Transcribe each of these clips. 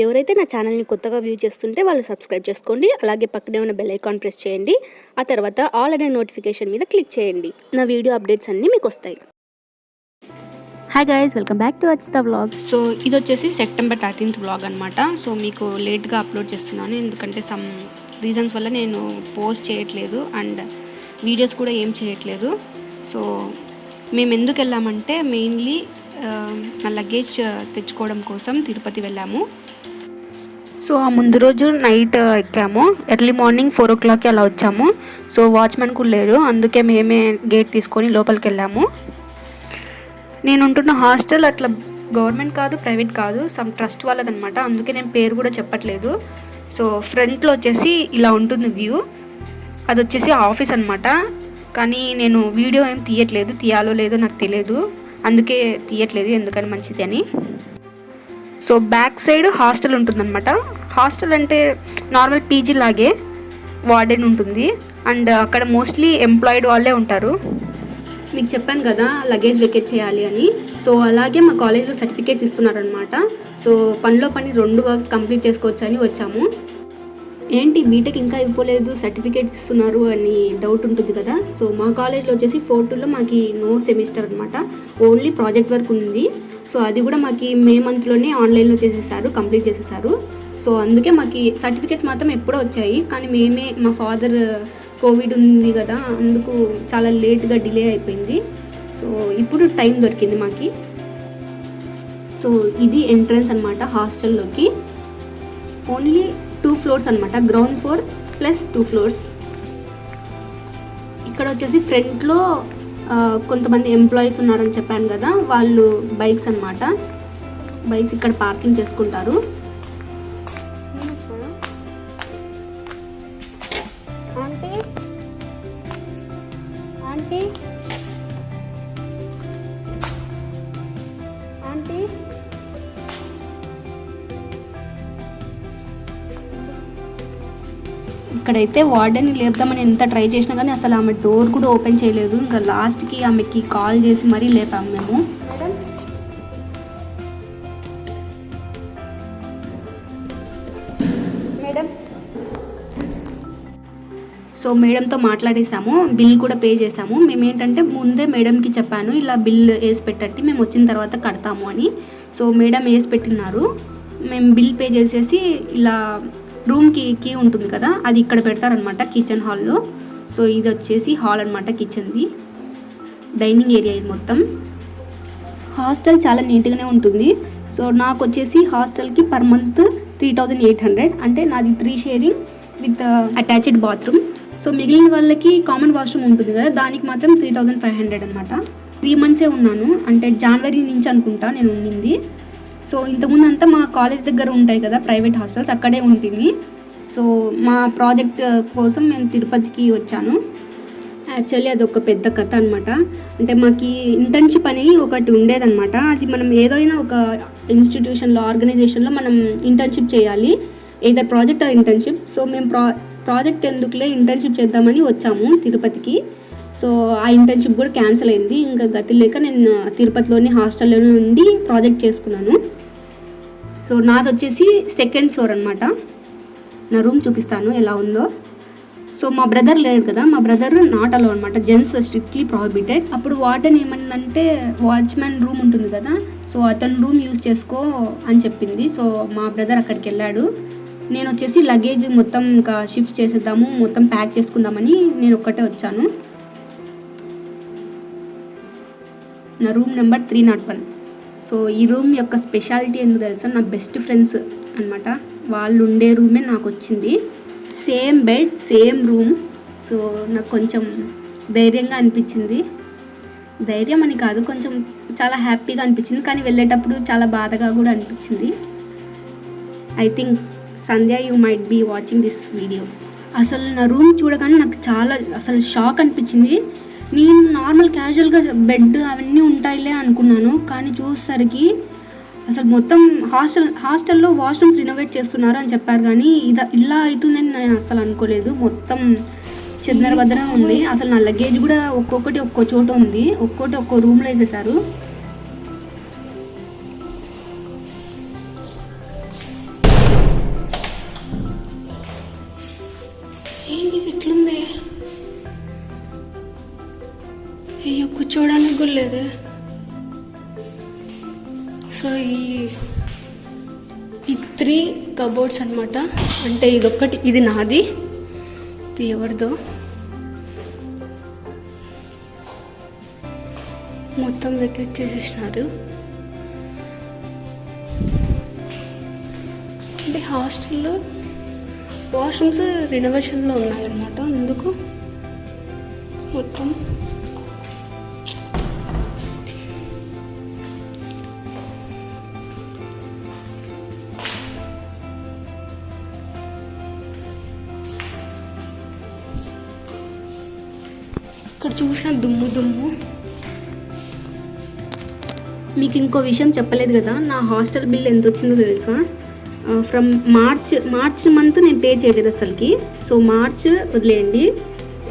ఎవరైతే నా ఛానల్ని కొత్తగా వ్యూ చేస్తుంటే వాళ్ళు సబ్స్క్రైబ్ చేసుకోండి. అలాగే పక్కనే ఉన్న బెల్ ఐకాన్ ప్రెస్ చేయండి. ఆ తర్వాత ఆల్ అనే నోటిఫికేషన్ మీద క్లిక్ చేయండి. నా వీడియో అప్డేట్స్ అన్నీ మీకు వస్తాయి. Hi guys, welcome back to Achitha vlog. So ఇది వచ్చేసి సెప్టెంబర్ 13th వ్లాగ్ అనమాట. సో మీకు లేట్గా అప్లోడ్ చేస్తున్నాను, ఎందుకంటే సమ్ రీజన్స్ వల్ల నేను పోస్ట్ చేయట్లేదు అండ్ వీడియోస్ కూడా ఏం చేయట్లేదు. సో మేము ఎందుకు వెళ్ళామంటే మెయిన్లీ నా లగేజ్ తెచ్చుకోవడం కోసం తిరుపతి వెళ్ళాము. సో ఆ ముందు రోజు నైట్ ఎక్కాము, ఎర్లీ మార్నింగ్ 4 o'clock అలా వచ్చాము. సో వాచ్మెన్ కూడా లేరు, అందుకే మేమే గేట్ తీసుకొని లోపలికి వెళ్ళాము. నేను ఉంటున్న హాస్టల్ అట్లా గవర్నమెంట్ కాదు, ప్రైవేట్ కాదు, సమ్ ట్రస్ట్ వాళ్ళదనమాట, అందుకే నేను పేరు కూడా చెప్పట్లేదు. సో ఫ్రంట్లో వచ్చేసి ఇలా ఉంటుంది వ్యూ, అది వచ్చేసి ఆఫీస్ అనమాట. కానీ నేను వీడియో ఏం తీయట్లేదు, తీయాలో లేదో నాకు తెలియదు, అందుకే తీయట్లేదు, ఎందుకని మంచిది అని. సో బ్యాక్ సైడ్ హాస్టల్ ఉంటుందన్నమాట. హాస్టల్ అంటే నార్మల్ పీజీ లాగే వార్డెన్ ఉంటుంది అండ్ అక్కడ మోస్ట్లీ ఎంప్లాయిడ్ వాళ్ళే ఉంటారు. మీకు చెప్పాను కదా లగేజ్ వెకేట్ చేయాలి అని. సో అలాగే మా కాలేజ్లో సర్టిఫికేట్స్ ఇస్తున్నారనమాట. సో పనిలో పని 2 వర్క్స్ కంప్లీట్ చేసుకోవచ్చు అని వచ్చాము. ఏంటి బీటెక్ ఇంకా ఇవ్వలేదు, సర్టిఫికేట్స్ ఇస్తున్నారు అని డౌట్ ఉంటుంది కదా. సో మా కాలేజ్లో వచ్చేసి 4-2లో మాకు నో సెమిస్టర్ అనమాట, ఓన్లీ ప్రాజెక్ట్ వర్క్ ఉంది. సో అది కూడా మాకు మే మంత్లోనే ఆన్లైన్లో చేసేసారు, కంప్లీట్ చేసేసారు. సో అందుకే మాకు సర్టిఫికేట్స్ మాత్రం ఎప్పుడో వచ్చాయి, కానీ మా ఫాదర్ కోవిడ్ ఉంది కదా, అందుకు చాలా లేట్గా డిలే అయిపోయింది. సో ఇప్పుడు టైం దొరికింది మాకు. సో ఇది ఎంట్రన్స్ అనమాట హాస్టల్లోకి. ఓన్లీ 2 floors అనమాట, గ్రౌండ్ ఫ్లోర్ ప్లస్ 2 floors. ఇక్కడ వచ్చేసి ఫ్రంట్లో కొంతమంది ఎంప్లాయీస్ ఉన్నారని చెప్పాను కదా, వాళ్ళు బైక్స్ అనమాట. బైక్స్ ఇక్కడ పార్కింగ్ చేసుకుంటారు. ఇక్కడైతే వార్డెన్ లేపుదామని ఎంత ట్రై చేసినా కానీ అసలు ఆమె డోర్ కూడా ఓపెన్ చేయలేదు. ఇంకా లాస్ట్కి ఆమెకి కాల్ చేసి మరీ లేపాము మేము. మేడం సో మేడంతో మాట్లాడేసాము, బిల్ కూడా పే చేసాము. మేము ఏంటంటే ముందే మేడంకి చెప్పాను ఇలా బిల్ వేసి పెట్టట్టి మేము వచ్చిన తర్వాత కడతాము అని. సో మేడం వేసి పెట్టినారు. మేము బిల్ పే చేసేసి ఇలా రూమ్కి కీ ఉంటుంది కదా, అది ఇక్కడ పెడతారనమాట కిచెన్ హాల్లో. సో ఇది వచ్చేసి హాల్ అనమాట, కిచెన్ది, డైనింగ్ ఏరియా ఇది మొత్తం. హాస్టల్ చాలా నీట్గానే ఉంటుంది. సో నాకు వచ్చేసి హాస్టల్కి పర్ మంత్ 3,800, అంటే నాది 3 sharing with attached bathroom. So మిగిలిన వాళ్ళకి కామన్ వాష్రూమ్ ఉంటుంది కదా, దానికి మాత్రం 3,500 అనమాట. 3 months ఉన్నాను, అంటే జనవరి నుంచి అనుకుంటా నేను ఉండింది. సో ఇంతకుముందు అంతా మా కాలేజ్ దగ్గర ఉంటాయి కదా ప్రైవేట్ హాస్టల్స్, అక్కడే ఉంటుంది. సో మా ప్రాజెక్ట్ కోసం నేను తిరుపతికి వచ్చాను. యాక్చువల్లీ అది ఒక పెద్ద కథ అనమాట. అంటే మాకు ఇంటర్న్షిప్ అని ఒకటి ఉండేదన్నమాట. అది మనం ఏదైనా ఒక ఇన్స్టిట్యూషన్లో, ఆర్గనైజేషన్లో మనం ఇంటర్న్షిప్ చేయాలి, either project or internship. So మేము ప్రాజెక్ట్ ఎందుకులే ఇంటర్న్షిప్ చేద్దామని వచ్చాము తిరుపతికి. సో ఆ ఇంటర్న్షిప్ కూడా క్యాన్సిల్ అయింది. ఇంకా గతి లేక నేను తిరుపతిలోని హాస్టల్లోనే ఉండి ప్రాజెక్ట్ చేసుకున్నాను. సో నాది వచ్చేసి 2nd floor అనమాట. నా రూమ్ చూపిస్తాను ఎలా ఉందో. సో మా బ్రదర్ లేడు కదా, మా బ్రదర్ నాట్ అలో అనమాట, జెంట్స్ స్ట్రిక్ట్లీ ప్రొహిబిటెడ్. అప్పుడు వార్డెన్ ఏమన్నదంటే వాచ్మెన్ రూమ్ ఉంటుంది కదా, సో అతను రూమ్ యూజ్ చేసుకో అని చెప్పింది. సో మా బ్రదర్ అక్కడికి వెళ్ళాడు. నేను వచ్చేసి లగేజ్ మొత్తం ఇంకా షిఫ్ట్ చేసేద్దాము, మొత్తం ప్యాక్ చేసుకుందామని నేను ఒక్కటే వచ్చాను. నా రూమ్ నెంబర్ 301. సో ఈ రూమ్ యొక్క స్పెషాలిటీ ఎందుకు తెలుసా, నా బెస్ట్ ఫ్రెండ్స్ అనమాట, వాళ్ళు ఉండే రూమే నాకు వచ్చింది. Same bed, same room. So నాకు కొంచెం ధైర్యంగా అనిపించింది. ధైర్యం అని కాదు, కొంచెం చాలా హ్యాపీగా అనిపించింది, కానీ వెళ్ళేటప్పుడు చాలా బాధగా కూడా అనిపించింది. I think Sandhya you might be watching this video. అసలు నా రూమ్ చూడగానే నాకు చాలా అసలు షాక్ అనిపించింది. నేను నార్మల్ క్యాజువల్గా బెడ్ అవన్నీ ఉంటాయిలే అనుకున్నాను, కానీ చూసేసరికి అసలు మొత్తం హాస్టల్లో వాష్రూమ్స్ రినోవేట్ చేస్తున్నారు అని చెప్పారు, కానీ ఇలా అవుతుందని నేను అసలు అనుకోలేదు. మొత్తం చిందరభద్ర ఉంది. అసలు నా లగేజ్ కూడా ఒక్కొక్కటి ఒక్కో చోట ఉంది, ఒక్కొక్కటి ఒక్కో రూమ్లో వేసేసారు. కూర్చోడానికి కూడా లేదే. సో ఈ 3 కబోర్డ్స్ అనమాట. అంటే ఇదొక్కటి, ఇది నాది, ఇది ఎవరిదో. మొత్తం వెకేట్ చేసేసినారు. అంటే హాస్టల్లో వాష్రూమ్స్ రినోవేషన్లో ఉన్నాయన్నమాట. అందుకు మొత్తం ఇక్కడ చూసిన దుమ్ము. మీకు ఇంకో విషయం చెప్పలేదు కదా, నా హాస్టల్ బిల్ ఎంత వచ్చిందో తెలుసా? ఫ్రమ్ మార్చ్ మంత్ నేను పే చేయలేదు అసలుకి. సో మార్చ్ వదిలేయండి,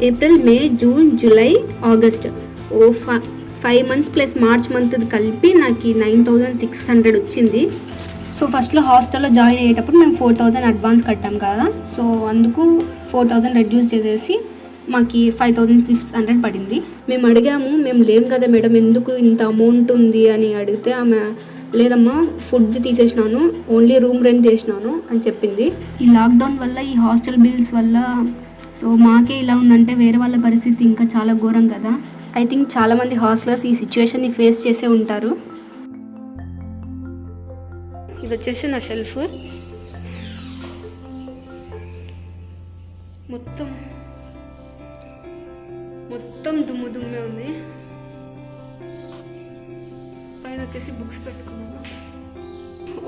April, May, June, July, August, 5 months plus March month కలిపి నాకు 9,600 వచ్చింది. సో ఫస్ట్లో హాస్టల్లో జాయిన్ అయ్యేటప్పుడు మేము 4,000 అడ్వాన్స్ కట్టాం కదా. సో అందుకు 4,000 రెడ్యూస్ చేసేసి మాకు 5,600 పడింది. మేము అడిగాము, మేము లేము కదా మేడం, ఎందుకు ఇంత అమౌంట్ ఉంది అని అడిగితే ఆమె, లేదమ్మా ఫుడ్ తీసేసినాను, ఓన్లీ రూమ్ రెంట్ చేసినాను అని చెప్పింది. ఈ లాక్డౌన్ వల్ల, ఈ హాస్టల్ బిల్స్ వల్ల సో మాకే ఇలా ఉందంటే వేరే వాళ్ళ పరిస్థితి ఇంకా చాలా ఘోరం కదా. ఐ థింక్ చాలామంది హాస్టలర్స్ ఈ సిచ్యువేషన్ని ఫేస్ చేసే ఉంటారు. ఇది వచ్చేసి నా షెల్ఫ్. మొత్తం దుమ్మే ఉంది. పైన వచ్చేసి బుక్స్ పెట్టుకున్నాను.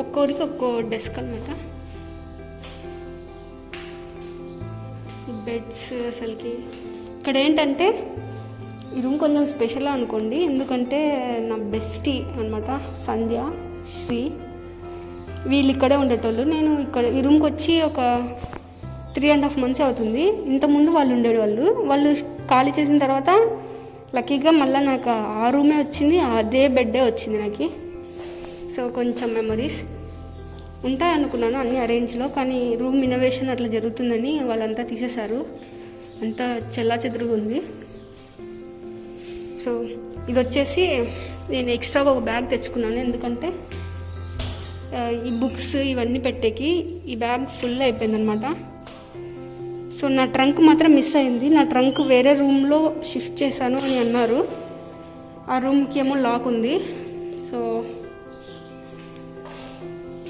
ఒక్కొరికి ఒక్కో డెస్క్ అనమాట. బెడ్స్ అసలుకి ఇక్కడ ఏంటంటే ఈ రూమ్ కొంచెం స్పెషల్ అనుకోండి, ఎందుకంటే నా బెస్టీ అనమాట సంధ్య, శ్రీ, వీళ్ళు ఇక్కడే ఉండేటోళ్ళు. నేను ఇక్కడ ఈ రూమ్కి వచ్చి ఒక 3.5 months అవుతుంది. ఇంతకుముందు వాళ్ళు ఉండేవాళ్ళు. వాళ్ళు ఖాళీ చేసిన తర్వాత లక్కీగా మళ్ళీ నాకు ఆ రూమే వచ్చింది, అదే బెడ్డే వచ్చింది నాకు. సో కొంచెం మెమరీస్ ఉంటాయి అనుకున్నాను అన్ని అరేంజ్లో, కానీ రూమ్ ఇన్నోవేషన్ అట్లా జరుగుతుందని వాళ్ళంతా తీసేశారు. అంతా చెల్లాచెదురుగా ఉంది. సో ఇది వచ్చేసి నేను ఎక్స్ట్రాగా ఒక బ్యాగ్ తెచ్చుకున్నాను, ఎందుకంటే ఈ బుక్స్ ఇవన్నీ పెట్టేకి ఈ బ్యాగ్ ఫుల్ అయిపోయిందనమాట. సో నా ట్రంక్ మాత్రం మిస్ అయింది. నా ట్రంక్ వేరే రూమ్లో షిఫ్ట్ చేశాను అని అన్నారు. ఆ రూమ్కి ఏమో లాక్ ఉంది. సో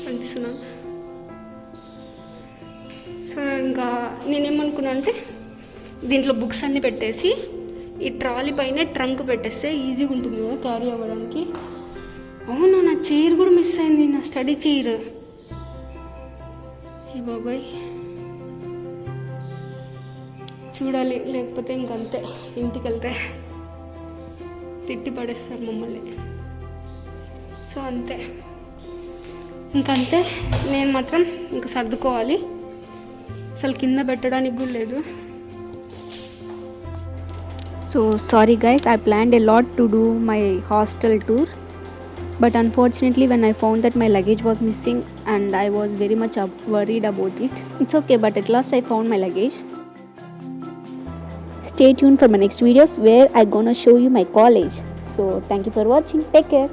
కనిపిస్తున్నా. సో ఇంకా నేనేమనుకున్నా అంటే దీంట్లో బుక్స్ అన్నీ పెట్టేసి ఈ ట్రాలీ పైన ట్రంక్ పెట్టేస్తే ఈజీగా ఉంటుంది కదా క్యారీ అవ్వడానికి. అవును, నా చైర్ కూడా మిస్ అయింది, నా స్టడీ చైర్. ఏ బాబాయ్, చూడాలి, లేకపోతే ఇంకంతే, ఇంటికి వెళ్తే తిట్టి పడేస్తారు మమ్మల్ని. సో అంతే, ఇంకంతే. నేను మాత్రం ఇంకా సర్దుకోవాలి, అసలు కింద పెట్టడానికి కూడా లేదు. So sorry guys, I planned a lot to do my hostel tour, but unfortunately when I found that my luggage was missing and I was very much worried about it. It's okay, but at last I found my luggage. Stay tuned for my next videos where I gonna show you my college. So thank you for watching. Take care.